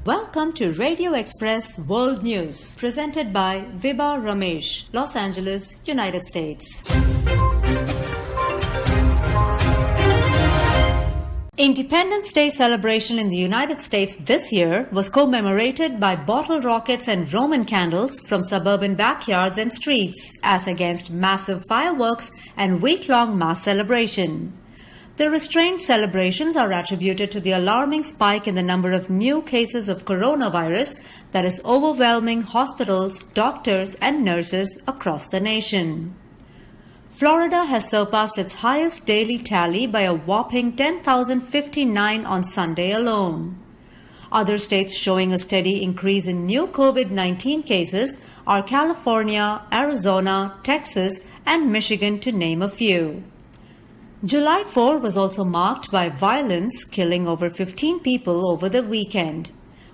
Welcome to Radio Express World News, presented by Vibha Ramesh, Los Angeles, United States. Independence Day celebration in the United States this year was commemorated by bottle rockets and Roman candles from suburban backyards and streets, as against massive fireworks and week-long mass celebration. The restrained celebrations are attributed to the alarming spike in the number of new cases of coronavirus that is overwhelming hospitals, doctors, and nurses across the nation. Florida has surpassed its highest daily tally by a whopping 10,059 on Sunday alone. Other states showing a steady increase in new COVID-19 cases are California, Arizona, Texas, and Michigan, to name a few. July 4 was also marked by violence, killing over 15 people over the weekend.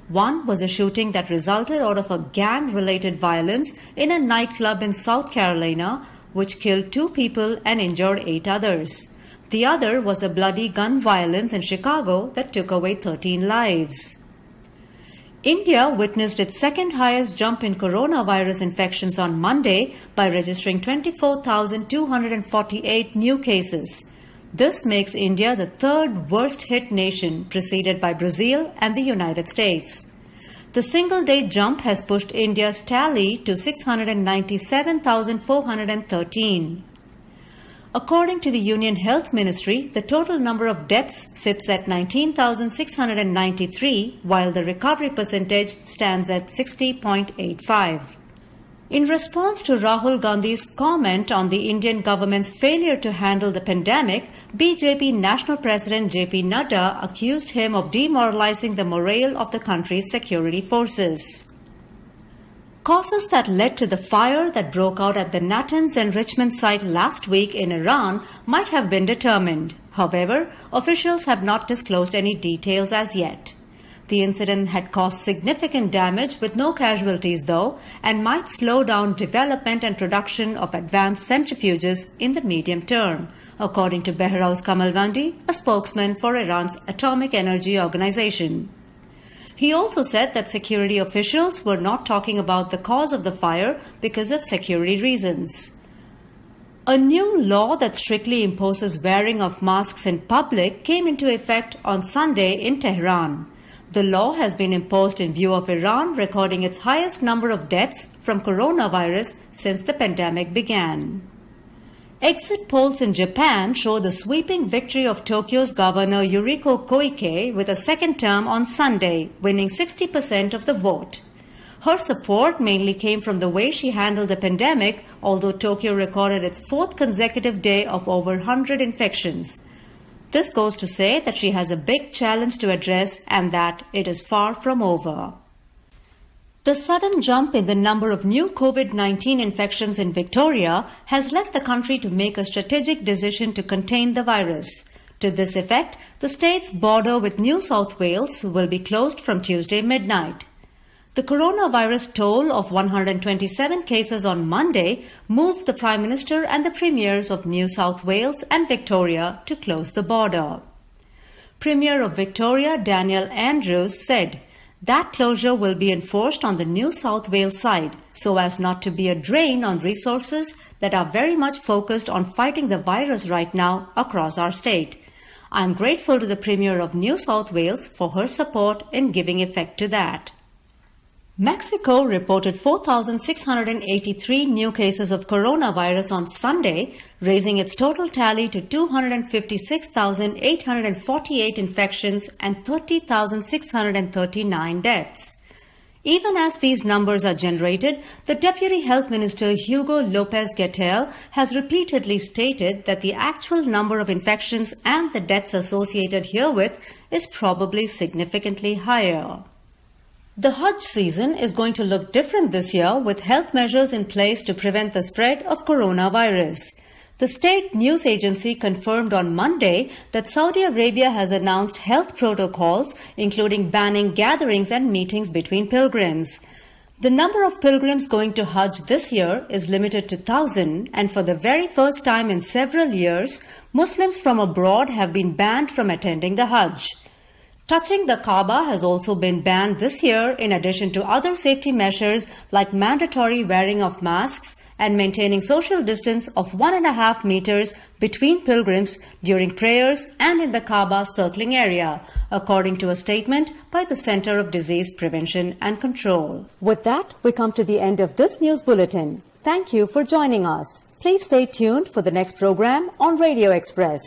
One was a shooting that resulted out of a gang-related violence in a nightclub in South Carolina, which killed 2 people and injured 8 others. The other was a bloody gun violence in Chicago that took away 13 lives. India witnessed its second highest jump in coronavirus infections on Monday by registering 24,248 new cases. This makes India the third worst hit nation, preceded by Brazil and the United States. The single-day jump has pushed India's tally to 697,413. According to the Union Health Ministry, the total number of deaths sits at 19,693, while the recovery percentage stands at 60.85. In response to Rahul Gandhi's comment on the Indian government's failure to handle the pandemic, BJP National President JP Nadda accused him of demoralizing the morale of the country's security forces. Causes that led to the fire that broke out at the Natanz enrichment site last week in Iran might have been determined. However, officials have not disclosed any details as yet. The incident had caused significant damage with no casualties though, and might slow down development and production of advanced centrifuges in the medium term, according to Behrouz Kamalvandi, a spokesman for Iran's Atomic Energy Organization. He also said that security officials were not talking about the cause of the fire because of security reasons. A new law that strictly imposes wearing of masks in public came into effect on Sunday in Tehran. The law has been imposed in view of Iran recording its highest number of deaths from coronavirus since the pandemic began. Exit polls in Japan show the sweeping victory of Tokyo's Governor Yuriko Koike with a second term on Sunday, winning 60% of the vote. Her support mainly came from the way she handled the pandemic, although Tokyo recorded its 4th consecutive day of over 100 infections. This goes to say that she has a big challenge to address and that it is far from over. The sudden jump in the number of new COVID-19 infections in Victoria has led the country to make a strategic decision to contain the virus. To this effect, the state's border with New South Wales will be closed from Tuesday midnight. The coronavirus toll of 127 cases on Monday moved the Prime Minister and the Premiers of New South Wales and Victoria to close the border. Premier of Victoria, Daniel Andrews, said that closure will be enforced on the New South Wales side so as not to be a drain on resources that are very much focused on fighting the virus right now across our state. I am grateful to the Premier of New South Wales for her support in giving effect to that. Mexico reported 4,683 new cases of coronavirus on Sunday, raising its total tally to 256,848 infections and 30,639 deaths. Even as these numbers are generated, the Deputy Health Minister Hugo Lopez-Gatell has repeatedly stated that the actual number of infections and the deaths associated herewith is probably significantly higher. The Hajj season is going to look different this year with health measures in place to prevent the spread of coronavirus. The state news agency confirmed on Monday that Saudi Arabia has announced health protocols, including banning gatherings and meetings between pilgrims. The number of pilgrims going to Hajj this year is limited to 1,000, and for the very first time in several years, Muslims from abroad have been banned from attending the Hajj. Touching the Kaaba has also been banned this year in addition to other safety measures like mandatory wearing of masks and maintaining social distance of 1.5 meters between pilgrims during prayers and in the Kaaba circling area, according to a statement by the Center of Disease Prevention and Control. With that, we come to the end of this news bulletin. Thank you for joining us. Please stay tuned for the next program on Radio Express.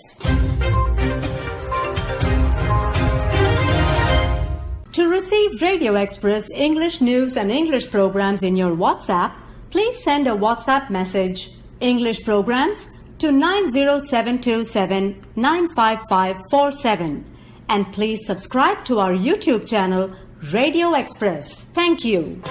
To receive Radio Express English news and English programs in your WhatsApp, please send a WhatsApp message, English programs, to 90727 95547. And please subscribe to our YouTube channel, Radio Express. Thank you.